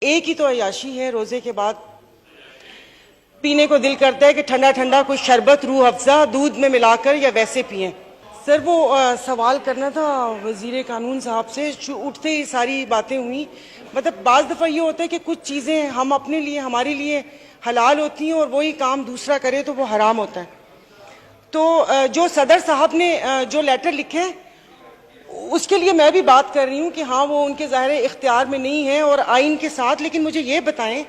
ایک ہی تو عیاشی ہے روزے کے بعد پینے کو دل کرتا ہے کہ ٹھنڈا ٹھنڈا کوئی شربت روح افزا دودھ میں ملا کر یا ویسے پئیں. سر وہ سوال کرنا تھا وزیر قانون صاحب سے. اٹھتے ہی ساری باتیں ہوئیں. مطلب بعض دفعہ یہ ہوتا ہے کہ کچھ چیزیں ہم اپنے لیے ہمارے لیے حلال ہوتی ہیں اور وہی کام دوسرا کرے تو وہ حرام ہوتا ہے. تو جو صدر صاحب نے جو لیٹر لکھے اس کے لیے میں بھی بات کر رہی ہوں کہ ہاں وہ ان کے ظاہر اختیار میں نہیں ہے اور آئین کے ساتھ. لیکن مجھے یہ بتائیں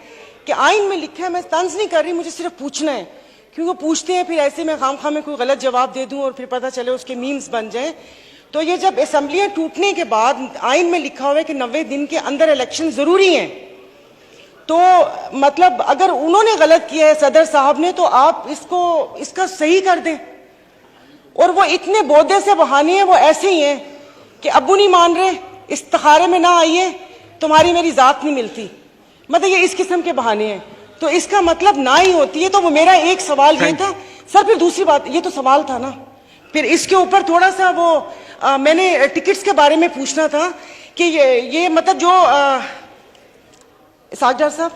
کہ آئین میں لکھا ہے, میں طنز نہیں کر رہی, مجھے صرف پوچھنا ہے کیونکہ پوچھتے ہیں پھر ایسے میں خام میں کوئی غلط جواب دے دوں اور پھر پتہ چلے اس کے میمز بن جائیں. تو یہ جب اسمبلیاں ٹوٹنے کے بعد آئین میں لکھا ہوا ہے کہ 90 دن کے اندر الیکشن ضروری ہیں, تو مطلب اگر انہوں نے غلط کیا ہے صدر صاحب نے تو آپ اس کا صحیح کر دیں. اور وہ اتنے بودے سے بہانے ہیں, وہ ایسے ہی ہیں کہ ابو نہیں مان رہے, استخارے میں نہ آئیے, تمہاری میری ذات نہیں ملتی. مطلب یہ اس قسم کے بہانے ہیں. تو اس کا مطلب نہ ہی ہوتی ہے. تو وہ میرا ایک سوال یہ تھا سر. پھر دوسری بات, یہ تو سوال تھا نا, پھر اس کے اوپر تھوڑا سا وہ میں نے ٹکٹس کے بارے میں پوچھنا تھا کہ یہ مطلب جو اسحاق ڈار صاحب,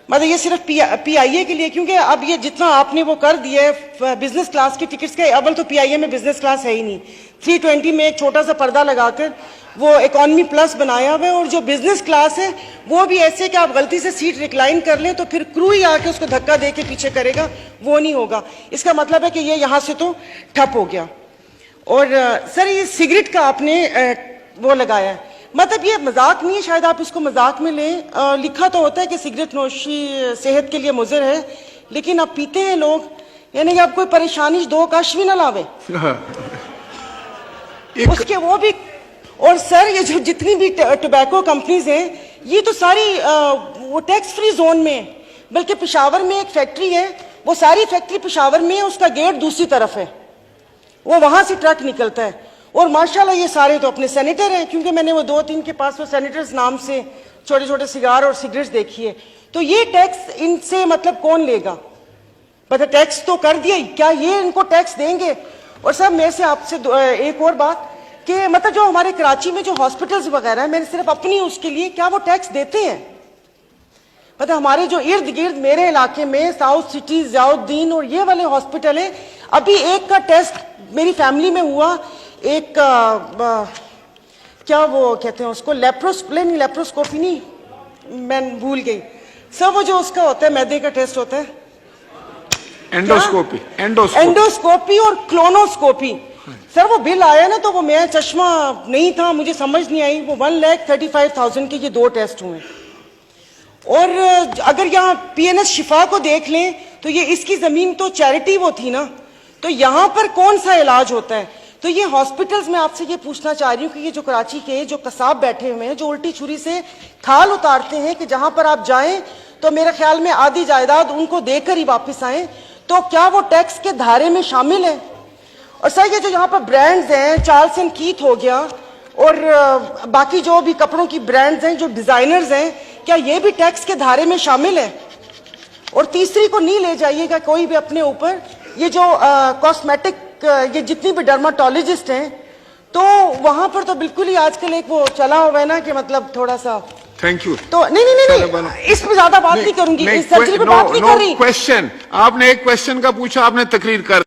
مطلب یہ صرف پی آئی اے کے لیے, کیونکہ اب یہ جتنا آپ نے وہ کر دیا ہے بزنس کلاس کی ٹکٹس کا, اول تو پی آئی اے میں بزنس کلاس ہے ہی نہیں. 320 میں ایک چھوٹا سا پردہ لگا کر وہ اکانومی پلس بنایا ہوا ہے, اور جو بزنس کلاس ہے وہ بھی ایسے کہ آپ غلطی سے سیٹ ریکلائن کر لیں تو پھر کرو ہی آ کے اس کو دھکا دے کے پیچھے کرے گا, وہ نہیں ہوگا. اس کا مطلب ہے کہ یہ یہاں سے تو ٹھپ ہو گیا. اور سر یہ سگریٹ کا آپ نے وہ لگایا ہے, مطلب یہ مذاق نہیں ہے, شاید آپ اس کو مذاق میں لیں. لکھا تو ہوتا ہے کہ سگریٹ نوشی صحت کے لیے مضر ہے, لیکن اب پیتے ہیں لوگ, یعنی کہ اب کوئی پریشانی دو کاش بھی نہ لاوے اس کے وہ بھی. اور سر یہ جو جتنی بھی ٹوبیکو کمپنیز ہیں یہ تو ساری وہ ٹیکس فری زون میں, بلکہ پشاور میں ایک فیکٹری ہے, وہ ساری فیکٹری پشاور میں ہے, اس کا گیٹ دوسری طرف ہے, وہ وہاں سے ٹرک نکلتا ہے. اور ماشاءاللہ یہ سارے تو اپنے سینیٹر ہیں, کیونکہ میں نے وہ 2-3 کے پاس وہ سینیٹرز نام سے چھوٹے چھوٹے سگار اور سگریٹس دیکھی ہے. تو یہ ٹیکس ان سے مطلب کون لے گا؟ مطلب ٹیکس تو کر دیا, کیا یہ ان کو ٹیکس دیں گے؟ اور صاحب میں سے آپ سے ایک اور بات کہ مطلب جو ہمارے کراچی میں جو ہاسپٹلز وغیرہ ہیں, میں نے صرف اپنی اس کے لیے, کیا وہ ٹیکس دیتے ہیں؟ مطلب ہمارے جو ارد گرد میرے علاقے میں ساؤتھ سٹی, ضیاء الدین اور یہ والے ہاسپٹل ہیں, ابھی ایک کا ٹیسٹ میری فیملی میں ہوا, ایک کیا وہ کہتے ہیں اس کو, لیپروسکوپی نہیں, میں بھول گئی سر, وہ جو اس کا ہوتا ہے میدے کا ٹیسٹ ہوتا ہے, اینڈوسکوپی اور کلونوسکوپی. سر وہ بل آیا نا تو وہ میں چشمہ نہیں تھا, مجھے سمجھ نہیں آئی, وہ 1,35,000 کے یہ 2 ٹیسٹ ہوئے. اور اگر یہاں پی این ایس شفا کو دیکھ لیں تو یہ اس کی زمین تو چیریٹی وہ تھی نا, تو یہاں پر کون سا علاج ہوتا ہے؟ تو یہ ہاسپٹلز میں آپ سے یہ پوچھنا چاہ رہی ہوں کہ یہ جو کراچی کے جو قصاب بیٹھے ہوئے ہیں, جو الٹی چھری سے کھال اتارتے ہیں کہ جہاں پر آپ جائیں تو میرے خیال میں آدھی جائیداد ان کو دے کر ہی واپس آئیں, تو کیا وہ ٹیکس کے دھارے میں شامل ہے؟ اور سر یہ جو یہاں پر برانڈز ہیں, چارلس اینڈ کیتھ ہو گیا اور باقی جو بھی کپڑوں کی برانڈز ہیں, جو ڈیزائنرز ہیں, کیا یہ بھی ٹیکس کے دھارے میں شامل ہے؟ اور تیسری کو نہیں لے جائیے گا کوئی بھی اپنے اوپر, یہ جو کاسمیٹک یہ جتنی بھی ڈرماٹولوجسٹ ہیں, تو وہاں پر تو بالکل ہی آج کل ایک وہ چلا ہوا ہے نا کہ مطلب تھوڑا سا. Thank you. تو نہیں اس پہ زیادہ بات نہیں کروں گی, اس سرجری پہ بات نہیں کر رہی. کوشچن آپ نے ایک کوشچن کا پوچھا, آپ نے تقریر کر